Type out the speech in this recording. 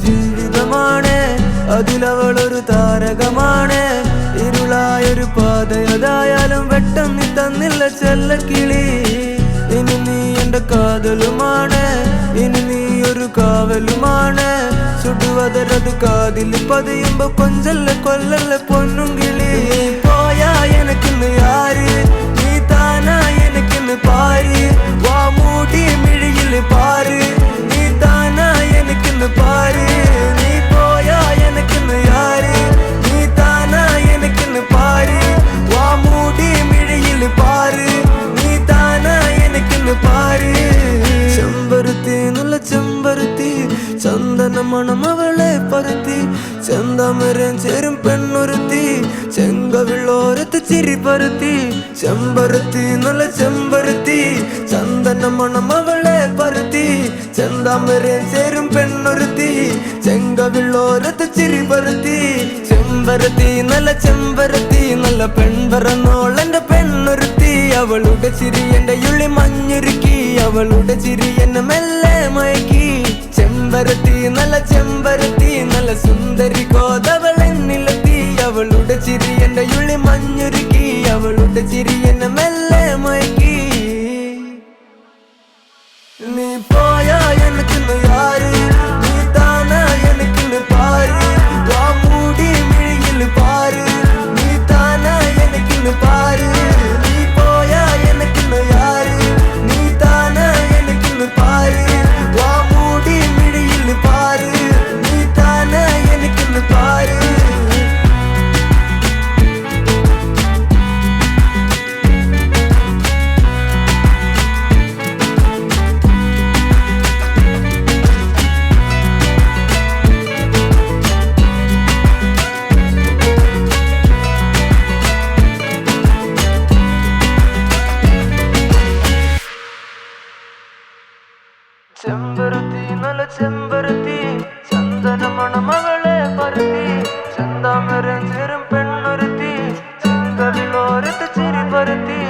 ജീവിതമാണ്, അതിലവളൊരു താരകമാണ്. ഇരുളായൊരു പാതയതായാലും വെട്ടം നീ തന്നില്ല ചെല്ലക്കിളി. ഇനി നീ എന്റെ കാതലുമാണ്, ഇനി നീ ഒരു കാവലുമാണ്. ചുടുവതരത് കാതിൽ പതിയുമ്പോ കൊഞ്ചല്ല കൊല്ലല്ല പൊന്നും കിളി. പോയാ എനക്കിന്ന് ആര്, നീ താനാ എനക്കിന്ന് പാര്. വാ മൂടി മിഴിയില് പാര്, നീ താനാ എനക്കിന്ന് പാര്. നീ പോയാ എനക്കിന്ന് ആര്, നീ താനാ എനക്കിന്ന് പാര്. വാ മൂടി മിഴിയില് പാര്, നീ താനാ എനക്കിന്ന് പാര്. ചെമ്പരുത്തി നല്ല ചെമ്പരുത്തി, ചന്ദന മണം അവളെ പരുത്തി. ചെന്താമരം ചേരും പെണ്ണൊരുത്തി, ചെങ്കവിളോരത്ത് ചിരി പരുത്തി. ചെമ്പരുത്തി നല്ല ചെമ്പരുത്തി, ചന്ദന മണം അവളെ പരുത്തി. ചെന്താമരം ചേരും പെണ്ണൊരുത്തി, ചെങ്കവിളോരത്ത് ചിരി പരുത്തി. ചെമ്പരത്തി നല്ല ചെമ്പരത്തി, നല്ല പെൺപറന്നോളെന്റെ പെണ്ണൊരുത്തി. അവളുടെ ചിരി എന്റെ ഉള്ളി മഞ്ഞുരുക്കി, അവളുടെ ചിരി എന്നെ മെല്ലെ മയക്കി. ചെമ്പരത്തി നല്ല ചെമ്പരത്തി, നല്ല സുന്ദരി കോതവളെന്നിലെത്തി. അവളുടെ ചിരി എന്റെ ഉള്ളി മഞ്ഞുരുക്കി, അവളുടെ ചിരി എന്നെ മെല്ലെ മയക്കി. നീ പോയാ എനിക്കിന്ന് ആര്, നീ താനാ എനിക്കിന്ന് പാര്. വാ മൂടി മിഴിയില് പാര്, നീ താനാ എനിക്കിന്ന് പാര്. നീ പോയാ എനിക്കിന്ന് ആര്, നീ താനാ എനിക്കിന്ന് പാര്. വാ മൂടി മിഴിയില് പാര്, നീ താനാ എനിക്കിന്ന് പാര്. ചെമ്പരുത്തി നല്ല ചെമ്പരുത്തി, ചന്ദന മണം അവളെ പരുത്തി. ചെന്താമരം ചേരും പെണ്ണൊരുത്തി, ചെങ്കവിളോരത്ത് ചിരി പരുത്തി.